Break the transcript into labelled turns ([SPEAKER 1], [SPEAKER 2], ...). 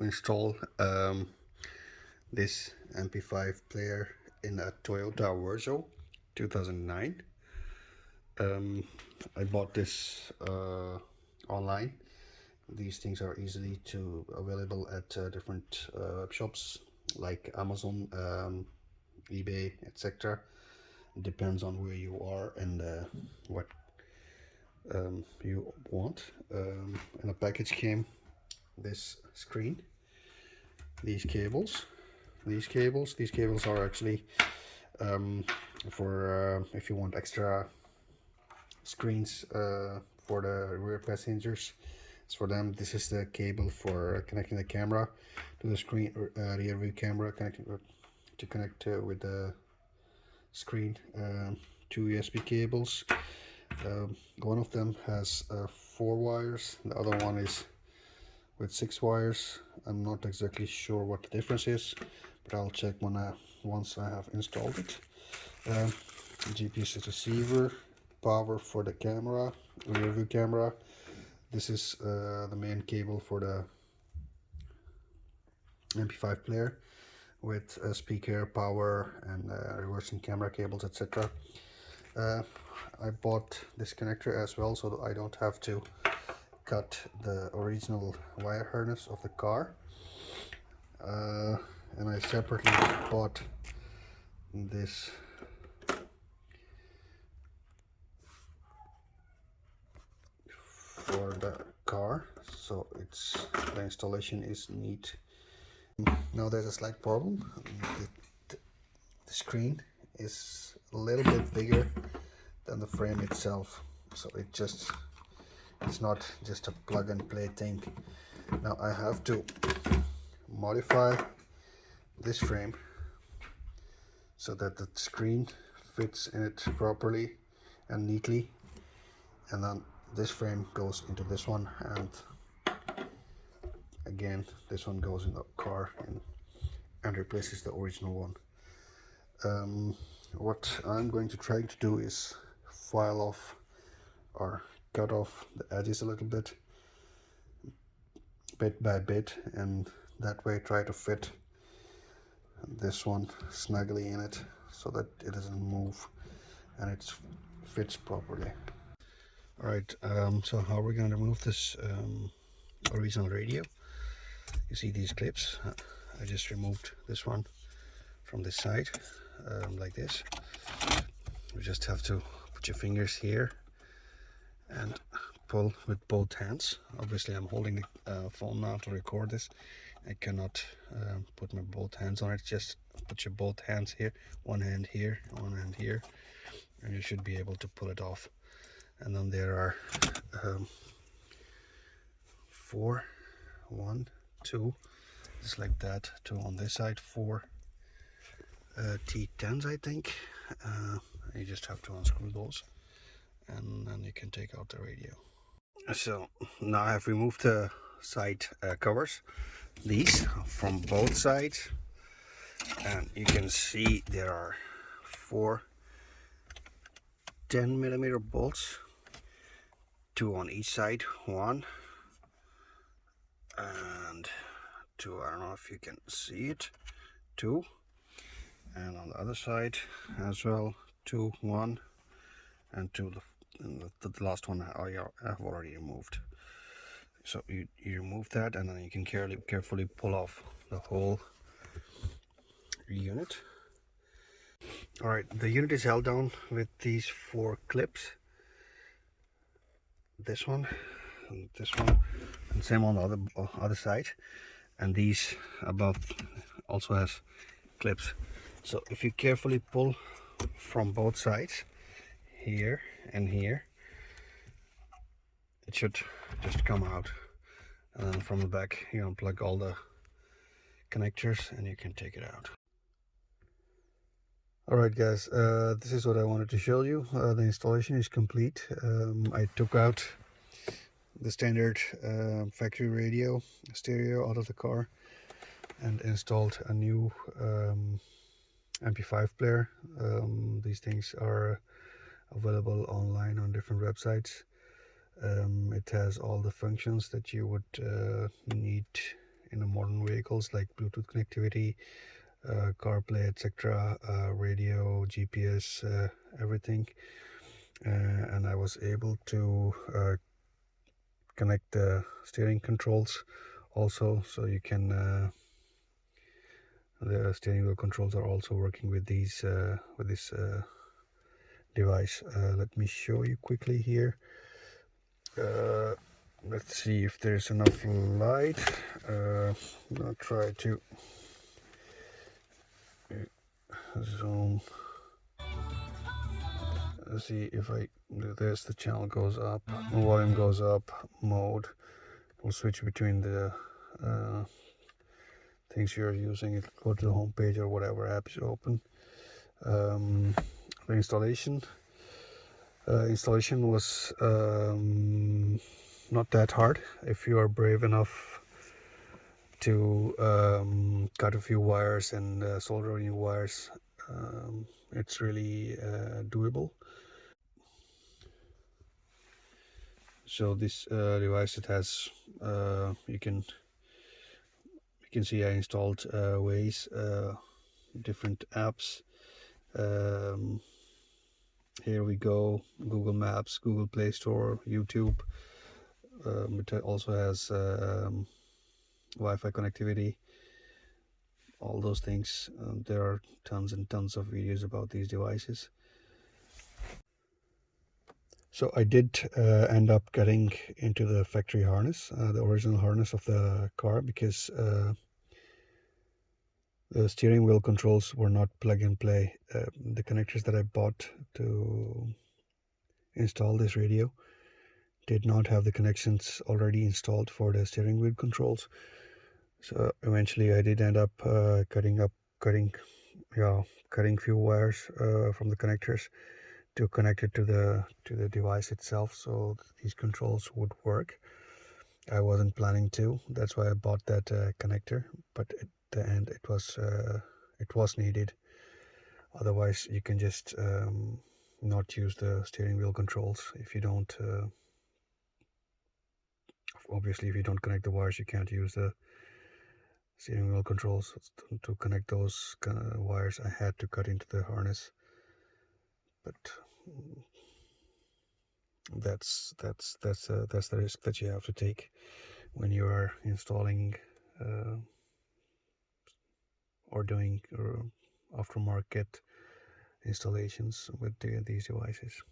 [SPEAKER 1] Install this MP5 player in a Toyota Verso 2009. I bought this online. These things are easily available at different shops like Amazon, eBay, etc. Depends on where you are and what you want. In a package came this screen, these cables. These cables are actually for if you want extra screens for the rear passengers. It's for them. This is the cable for connecting the camera to the screen, rear view camera, connecting to connect with the screen. Two USB cables. One of them has 4 wires. The other one is with 6 wires. I'm not exactly sure what the difference is, but I'll check once I have installed it. GPS receiver, power for the camera, rear view camera. This is the main cable for the MP5 player with a speaker, power, and reversing camera cables, etc. I bought this connector as well, so that I don't have to cut the original wire harness of the car. And I separately bought this for the car, so the installation is neat. Now there's a slight problem. The screen is a little bit bigger than the frame itself, so it's not just a plug and play thing. Now I have to modify this frame so that the screen fits in it properly and neatly, and then this frame goes into this one, and again this one goes in the car and replaces the original one. What I'm going to try to do is file off or cut off the edges a little bit by bit, and that way try to fit this one snugly in it so that it doesn't move and it fits properly. Alright, so how we're going to remove this original radio. You see these clips? I just removed this one from this side, like this. You just have to put your fingers here and pull with both hands. Obviously I'm holding the phone now to record this. I cannot put my both hands on it. Just put your both hands here, one hand here, one hand here, and you should be able to pull it off. And then there are 4, 1, 2, just like that, 2 on this side, 4 T10s I think. You just have to unscrew those and then you can take out the radio. So now I have removed the side covers, these from both sides, and you can see there are 4 10mm bolts, 2 on each side, 1 and 2, I don't know if you can see it, 2, and on the other side as well, 2, 1 and 2, and the last one I have already removed. So you remove that, and then you can carefully pull off the whole unit. Alright, the unit is held down with these 4 clips. This one, and this one, and same on the other side. And these above also has clips. So if you carefully pull from both sides, here and here, it should just come out. And then from the back you unplug all the connectors and you can take it out. Alright guys, this is what I wanted to show you. The installation is complete. I took out the standard factory radio stereo out of the car and installed a new MP5 player. These things are available online on different websites. It has all the functions that you would need in the modern vehicles, like Bluetooth connectivity, CarPlay, etc., radio, GPS, everything. And I was able to connect the steering controls also, so you can the steering wheel controls are also working with these with this device. Let me show you quickly here. Let's see if there's enough light. I'm gonna try to zoom. Let's see if I do this, the channel goes up, volume goes up, mode. We'll switch between the things you're using. It go to the home page or whatever app is open. The installation was not that hard if you are brave enough to cut a few wires and solder new wires. It's really doable. So this device, it has you can see I installed ways, different apps. Here we go: Google Maps, Google Play Store, YouTube. It also has Wi-Fi connectivity, all those things. There are tons and tons of videos about these devices. So I did end up getting into the factory harness, the original harness of the car, because the steering wheel controls were not plug and play. The connectors that I bought to install this radio did not have the connections already installed for the steering wheel controls. So eventually I did end up cutting few wires from the connectors to connect it to the device itself, so these controls would work. I wasn't planning to. That's why I bought that connector. But at the end, it was needed. Otherwise, you can just not use the steering wheel controls if you don't. Obviously, if you don't connect the wires, you can't use the steering wheel controls. To connect those wires, I had to cut into the harness. But that's the risk that you have to take when you are installing or doing aftermarket installations with these devices.